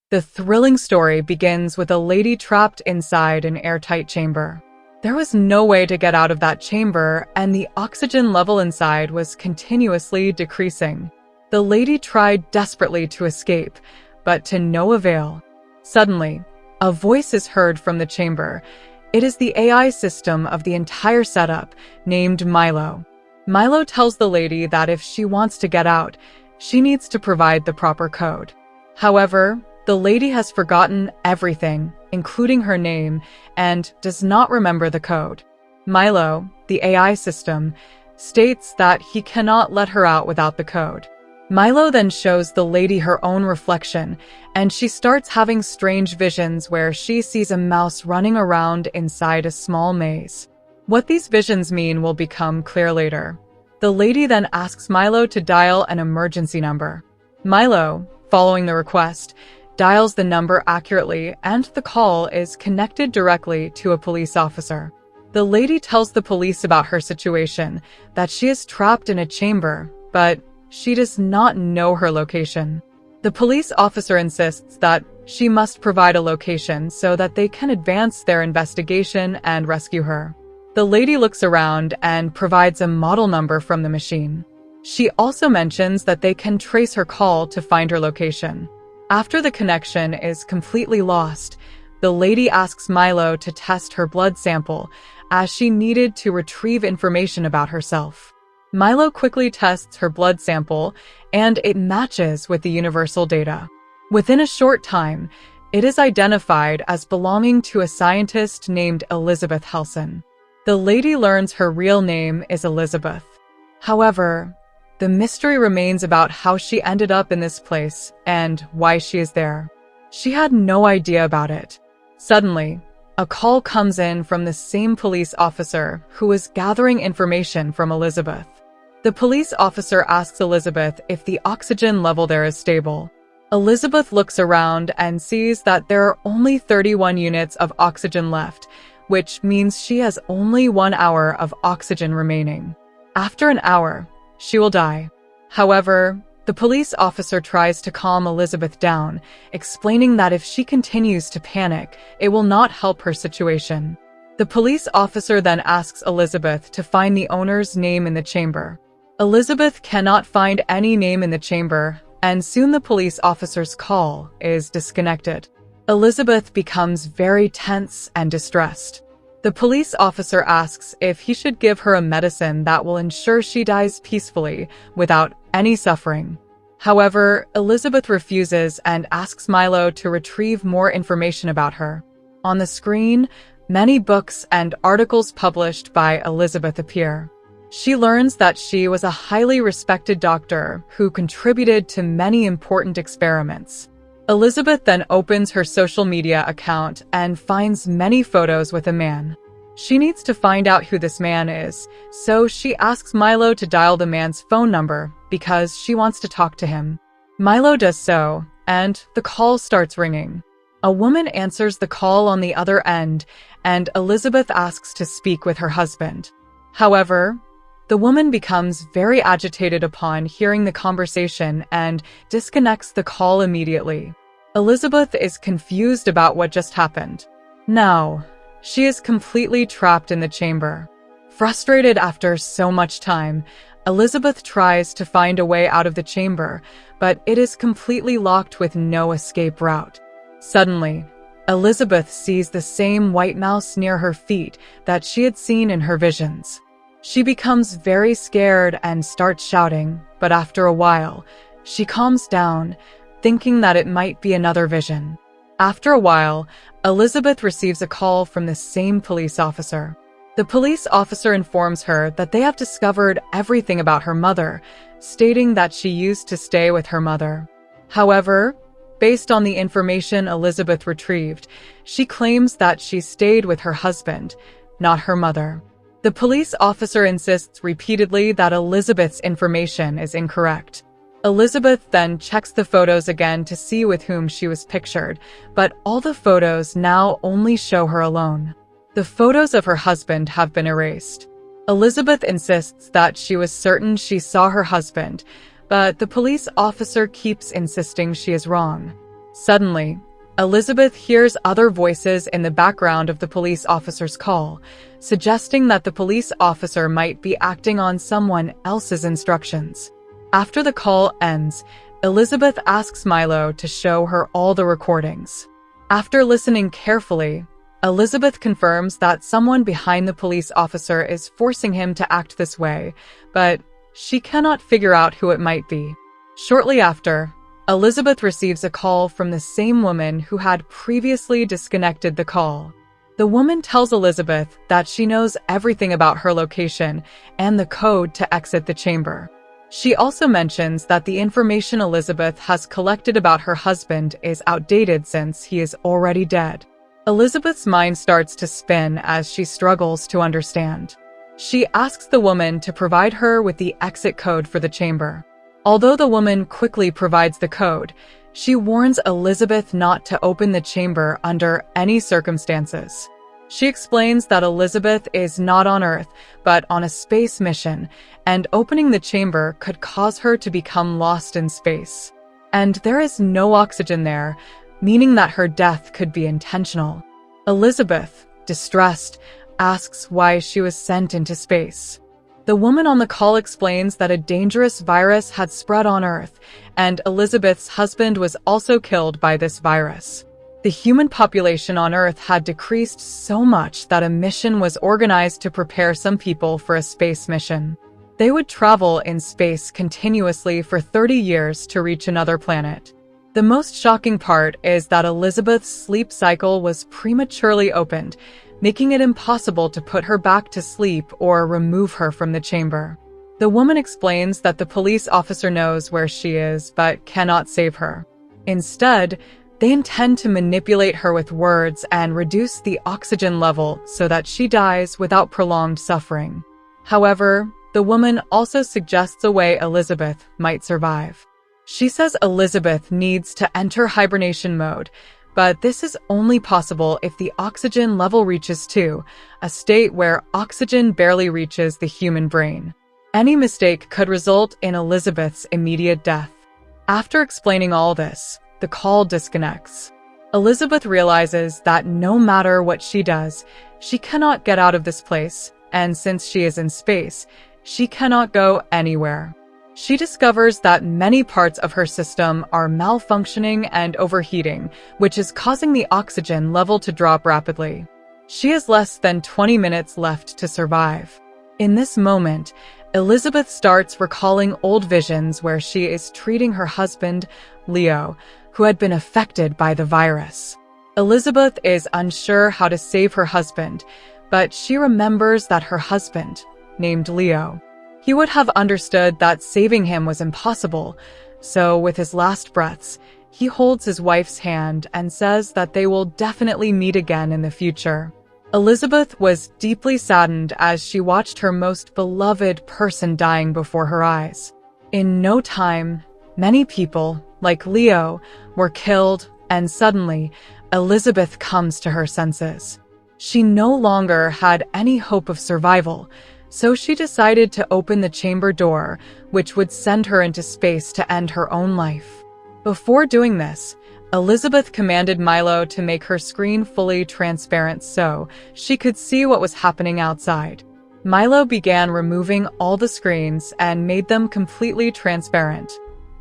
The thrilling story begins with a lady trapped inside an airtight chamber. There was no way to get out of that chamber, and the oxygen level inside was continuously decreasing. The lady tried desperately to escape, but to no avail. Suddenly, a voice is heard from the chamber. It is the AI system of the entire setup, named Milo. Milo tells the lady that if she wants to get out, she needs to provide the proper code. However, the lady has forgotten everything, including her name, and does not remember the code. Milo, the AI system, states that he cannot let her out without the code. Milo then shows the lady her own reflection, and she starts having strange visions where she sees a mouse running around inside a small maze. What these visions mean will become clear later. The lady then asks Milo to dial an emergency number. Milo, following the request, dials the number accurately, and the call is connected directly to a police officer. The lady tells the police about her situation, that she is trapped in a chamber, but she does not know her location. The police officer insists that she must provide a location so that they can advance their investigation and rescue her. The lady looks around and provides a model number from the machine. She also mentions that they can trace her call to find her location. After the connection is completely lost, the lady asks Milo to test her blood sample, as she needed to retrieve information about herself. Milo quickly tests her blood sample, and it matches with the universal data. Within a short time, it is identified as belonging to a scientist named Elizabeth Helson. The lady learns her real name is Elizabeth. However, the mystery remains about how she ended up in this place and why she is there. She had no idea about it. Suddenly, a call comes in from the same police officer who was gathering information from Elizabeth. The police officer asks Elizabeth if the oxygen level there is stable. Elizabeth looks around and sees that there are only 31 units of oxygen left, which means she has only 1 hour of oxygen remaining. After an hour, she will die. However, the police officer tries to calm Elizabeth down, explaining that if she continues to panic, it will not help her situation. The police officer then asks Elizabeth to find the owner's name in the chamber. Elizabeth cannot find any name in the chamber, and soon the police officer's call is disconnected. Elizabeth becomes very tense and distressed. The police officer asks if he should give her a medicine that will ensure she dies peacefully without any suffering. However, Elizabeth refuses and asks Milo to retrieve more information about her. On the screen, many books and articles published by Elizabeth appear. She learns that she was a highly respected doctor who contributed to many important experiments. Elizabeth then opens her social media account and finds many photos with a man. She needs to find out who this man is, so she asks Milo to dial the man's phone number because she wants to talk to him. Milo does so, and the call starts ringing. A woman answers the call on the other end, and Elizabeth asks to speak with her husband. However, the woman becomes very agitated upon hearing the conversation and disconnects the call immediately. Elizabeth is confused about what just happened. Now, she is completely trapped in the chamber. Frustrated after so much time, Elizabeth tries to find a way out of the chamber, but it is completely locked with no escape route. Suddenly, Elizabeth sees the same white mouse near her feet that she had seen in her visions. She becomes very scared and starts shouting, but after a while, she calms down, thinking that it might be another vision. After a while, Elizabeth receives a call from the same police officer. The police officer informs her that they have discovered everything about her mother, stating that she used to stay with her mother. However, based on the information Elizabeth retrieved, she claims that she stayed with her husband, not her mother. The police officer insists repeatedly that Elizabeth's information is incorrect. Elizabeth then checks the photos again to see with whom she was pictured, but all the photos now only show her alone. The photos of her husband have been erased. Elizabeth insists that she was certain she saw her husband, but the police officer keeps insisting she is wrong. Suddenly, Elizabeth hears other voices in the background of the police officer's call, suggesting that the police officer might be acting on someone else's instructions. After the call ends, Elizabeth asks Milo to show her all the recordings. After listening carefully, Elizabeth confirms that someone behind the police officer is forcing him to act this way, but she cannot figure out who it might be. Shortly after, Elizabeth receives a call from the same woman who had previously disconnected the call. The woman tells Elizabeth that she knows everything about her location and the code to exit the chamber. She also mentions that the information Elizabeth has collected about her husband is outdated since he is already dead. Elizabeth's mind starts to spin as she struggles to understand. She asks the woman to provide her with the exit code for the chamber. Although the woman quickly provides the code, she warns Elizabeth not to open the chamber under any circumstances. She explains that Elizabeth is not on Earth, but on a space mission, and opening the chamber could cause her to become lost in space. And there is no oxygen there, meaning that her death could be intentional. Elizabeth, distressed, asks why she was sent into space. The woman on the call explains that a dangerous virus had spread on Earth, and Elizabeth's husband was also killed by this virus. The human population on Earth had decreased so much that a mission was organized to prepare some people for a space mission. They would travel in space continuously for 30 years to reach another planet. The most shocking part is that Elizabeth's sleep cycle was prematurely opened, making it impossible to put her back to sleep or remove her from the chamber. The woman explains that the police officer knows where she is but cannot save her. Instead, they intend to manipulate her with words and reduce the oxygen level so that she dies without prolonged suffering. However, the woman also suggests a way Elizabeth might survive. She says Elizabeth needs to enter hibernation mode, but this is only possible if the oxygen level reaches 2, a state where oxygen barely reaches the human brain. Any mistake could result in Elizabeth's immediate death. After explaining all this, the call disconnects. Elizabeth realizes that no matter what she does, she cannot get out of this place, and since she is in space, she cannot go anywhere. She discovers that many parts of her system are malfunctioning and overheating, which is causing the oxygen level to drop rapidly. She has less than 20 minutes left to survive. In this moment, Elizabeth starts recalling old visions where she is treating her husband, Leo, who had been affected by the virus. Elizabeth is unsure how to save her husband, but she remembers that her husband, named Leo, he would have understood that saving him was impossible, so with his last breaths, he holds his wife's hand and says that they will definitely meet again in the future. Elizabeth was deeply saddened as she watched her most beloved person dying before her eyes. In no time, many people, like Leo, were killed, and suddenly, Elizabeth comes to her senses. She no longer had any hope of survival, so she decided to open the chamber door, which would send her into space to end her own life. Before doing this, Elizabeth commanded Milo to make her screen fully transparent so she could see what was happening outside. Milo began removing all the screens and made them completely transparent.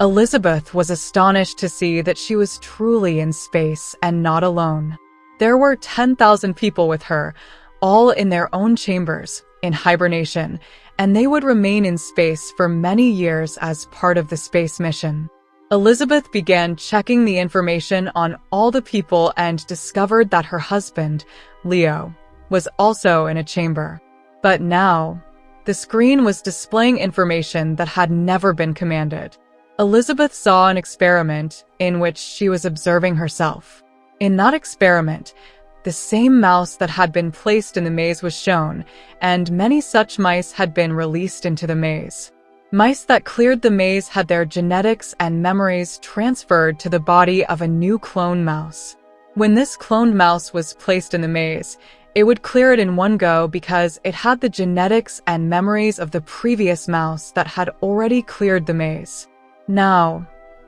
Elizabeth was astonished to see that she was truly in space and not alone. There were 10,000 people with her, all in their own chambers, in hibernation, and they would remain in space for many years as part of the space mission. Elizabeth began checking the information on all the people and discovered that her husband, Leo, was also in a chamber. But now, the screen was displaying information that had never been commanded. Elizabeth saw an experiment in which she was observing herself. In that experiment, the same mouse that had been placed in the maze was shown, and many such mice had been released into the maze. Mice that cleared the maze had their genetics and memories transferred to the body of a new clone mouse. When this cloned mouse was placed in the maze, it would clear it in one go because it had the genetics and memories of the previous mouse that had already cleared the maze. Now,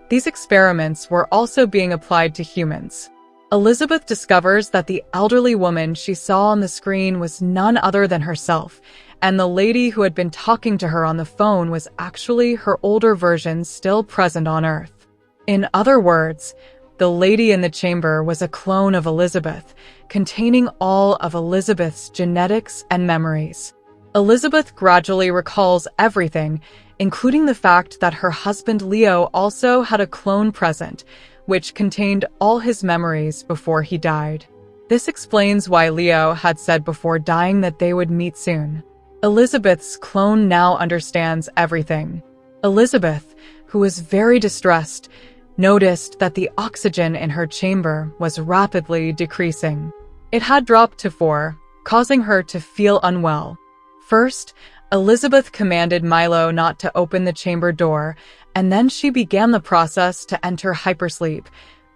These experiments were also being applied to humans. Elizabeth discovers that the elderly woman she saw on the screen was none other than herself, and the lady who had been talking to her on the phone was actually her older version still present on Earth. In other words, the lady in the chamber was a clone of Elizabeth, containing all of Elizabeth's genetics and memories. Elizabeth gradually recalls everything, including the fact that her husband Leo also had a clone present, which contained all his memories before he died. This explains why Leo had said before dying that they would meet soon. Elizabeth's clone now understands everything. Elizabeth, who was very distressed, noticed that the oxygen in her chamber was rapidly decreasing. It had dropped to 4, causing her to feel unwell. First, Elizabeth commanded Milo not to open the chamber door, and then she began the process to enter hypersleep,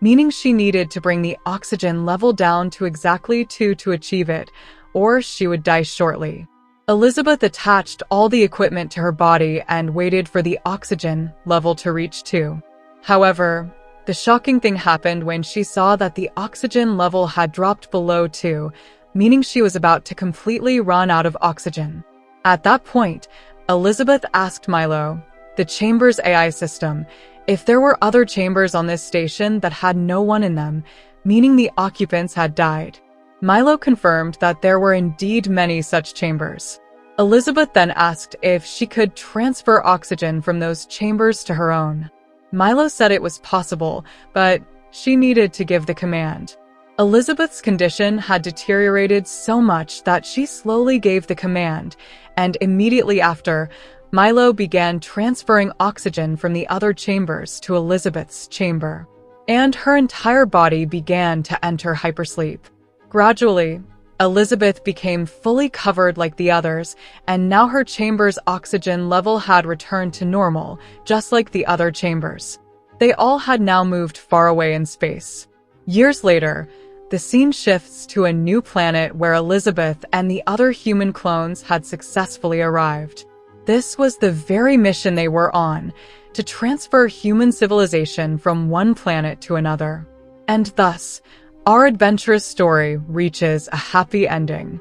meaning she needed to bring the oxygen level down to exactly 2 to achieve it, or she would die shortly. Elizabeth attached all the equipment to her body and waited for the oxygen level to reach 2. However, the shocking thing happened when she saw that the oxygen level had dropped below 2, meaning she was about to completely run out of oxygen. At that point, Elizabeth asked Milo, the chamber's AI system, if there were other chambers on this station that had no one in them, meaning the occupants had died. Milo confirmed that there were indeed many such chambers. Elizabeth then asked if she could transfer oxygen from those chambers to her own. Milo said it was possible, but she needed to give the command. Elizabeth's condition had deteriorated so much that she slowly gave the command, and immediately after, Milo began transferring oxygen from the other chambers to Elizabeth's chamber, and her entire body began to enter hypersleep. Gradually, Elizabeth became fully covered like the others, and now her chamber's oxygen level had returned to normal, just like the other chambers. They all had now moved far away in space. Years later, the scene shifts to a new planet where Elizabeth and the other human clones had successfully arrived. This was the very mission they were on, to transfer human civilization from one planet to another. And thus, our adventurous story reaches a happy ending.